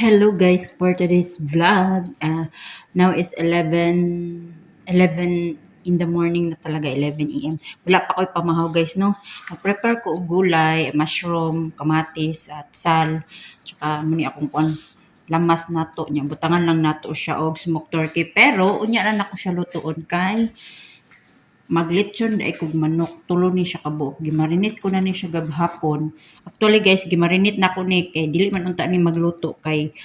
Hello guys for today's vlog. Now is 11 in the morning na talaga, 11 a.m. Wala pa ko'y pamahaw guys, no? Prepare ko og gulay, mushroom, kamatis, at sal. Tsaka muni akong kuan lamas nato niya. Butangan lang nato siya og smoked turkey. Pero unya na nako siya lutuon kay maglitsyon dai kog manok, tulo ni siya kabuok. Gimarinate ko na ni siya gabhapon. Actually guys, gimarinate na ko ni kay dili man unta ni magluto kay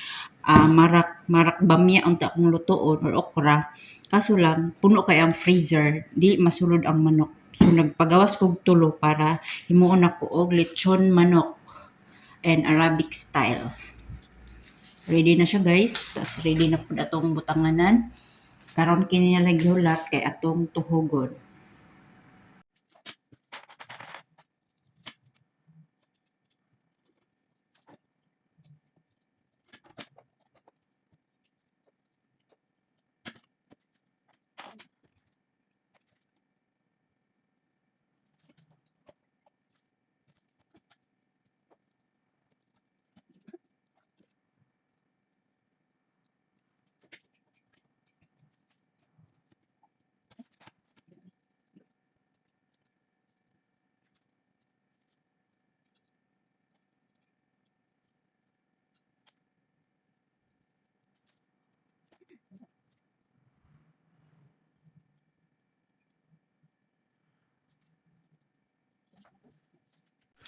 marak bamya unta akong lutoon or okra. Kaso lang puno kay ang freezer, dili masulod ang manok. So nagpagawas kog tulo para himuon ako og lechon manok and Arabic style. Ready na siya guys. Tapos ready na pud atong butanganan. Karon kini na lang gihulat kay atong tuhugon.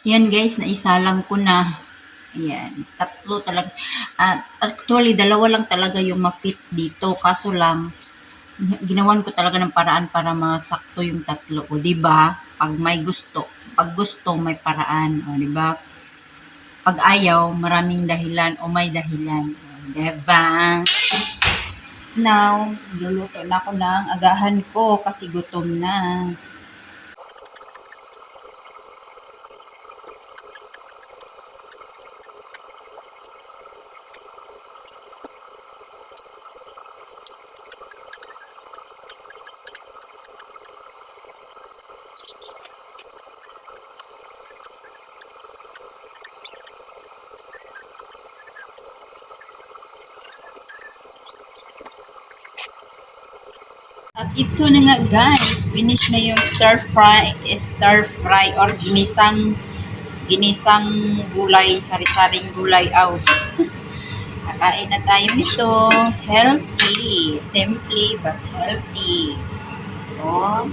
Yan guys, naisalang ko na. Ayan, tatlo talaga. Actually, dalawa lang talaga yung ma-fit dito. Kaso lang, ginawan ko talaga ng paraan para masakto yung tatlo. O, di ba? Pag gusto, may paraan. O, di ba? Pag ayaw, maraming dahilan o may dahilan. O, di ba? Now, luluto na ako ng agahan ko kasi gutom na. At ito na nga guys, finish na yung stir fry or ginisang gulay, sari-saring gulay out. Kakain na tayo nito. Healthy. Simply but healthy. Oh.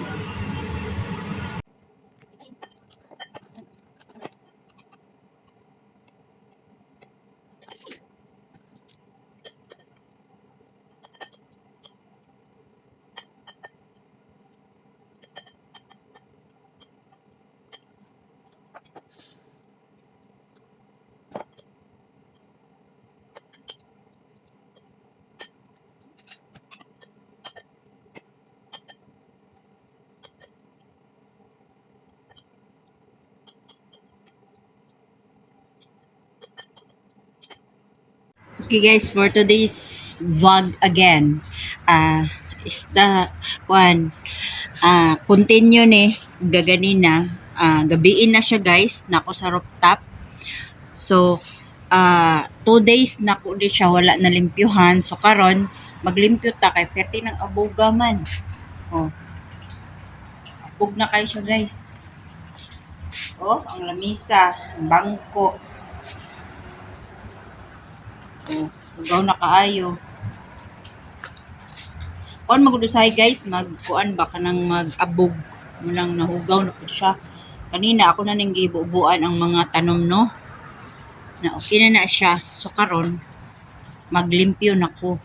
Okay guys, for today's vlog again, is the kuan continue ni gaganina, gabiin na siya guys, nako sa rooftop. So, 2 days na ko di siya wala na limpyuhan. So karon maglimpyo ta kay perti ng abuga man. Oh, abog na kayo siya guys. Oh, ang lamisa, ang bangko. Oh, ugaw na kaayo. Kuan magudusay guys, magkuan ba kanang mag-abog mo lang nahugaw na pud siya. Kanina ako na ning gibubuan ang mga tanom no. Na okay na siya. So karon maglimpyo na ko.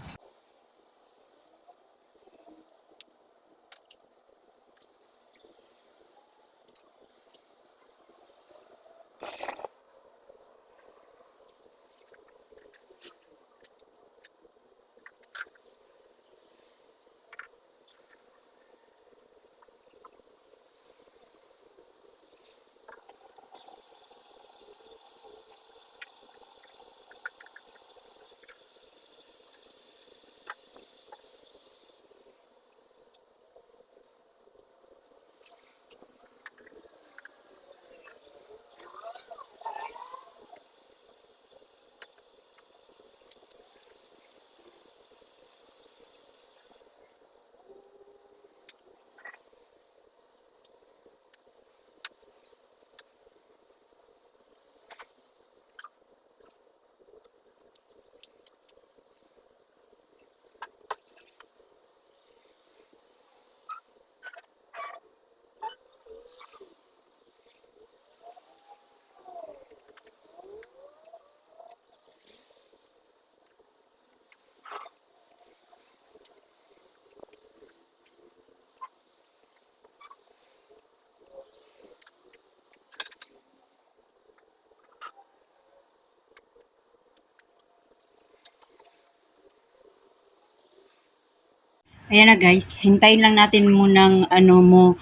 Ayan na guys, hintayin lang natin munang mo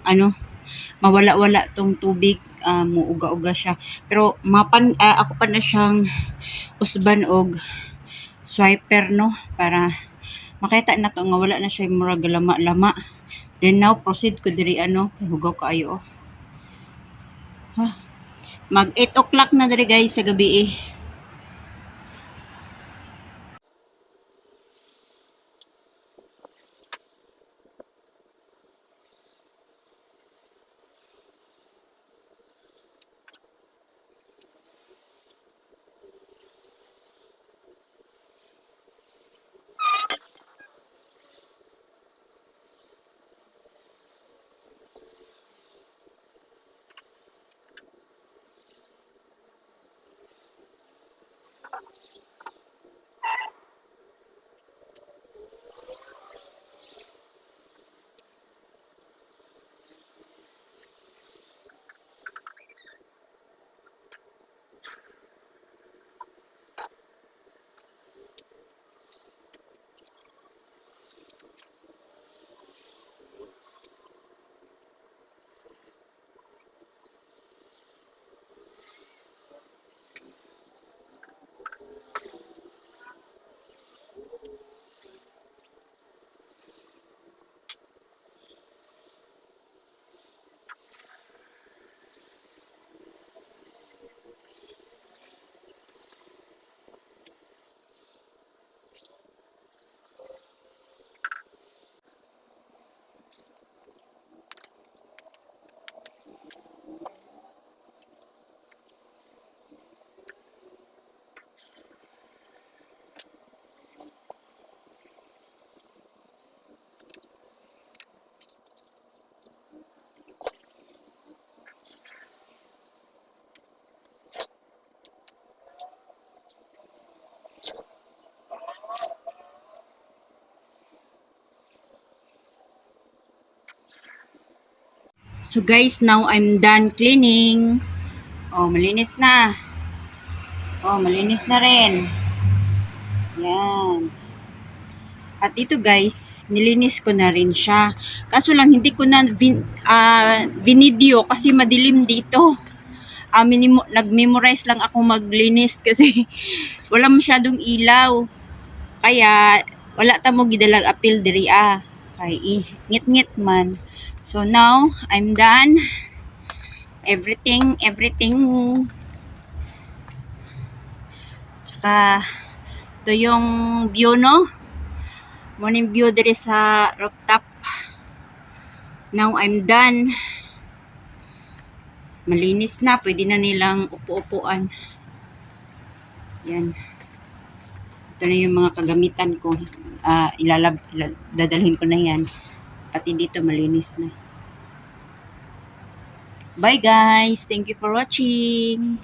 ano mawala-wala tong tubig, muuga-uga siya. Pero ako pa na siyang usban og swiper no para makita na to nga wala na siya murag lama-lama. Then now proceed ko diri kay hugaw kaayo. Mag 8 o'clock na diri guys sa gabi eh. So guys, now I'm done cleaning. Oh, malinis na. Oh, malinis na rin. Yan. At ito guys, nilinis ko na rin siya. Kaso lang hindi ko na vinideo kasi madilim dito. Nag-memorize lang ako maglinis kasi wala masyadong ilaw. Kaya wala ta mo gidalag apil diri kay ngit-ngit man. So now I'm done. Everything. Tsaka ito yung view no. Morning view diri sa rooftop. Now I'm done. Malinis na, pwede na nilang upo-upuan. Yan. Ito na yung mga kagamitan ko. Dadalhin ko na yan. Pati dito malinis na. Bye guys! Thank you for watching!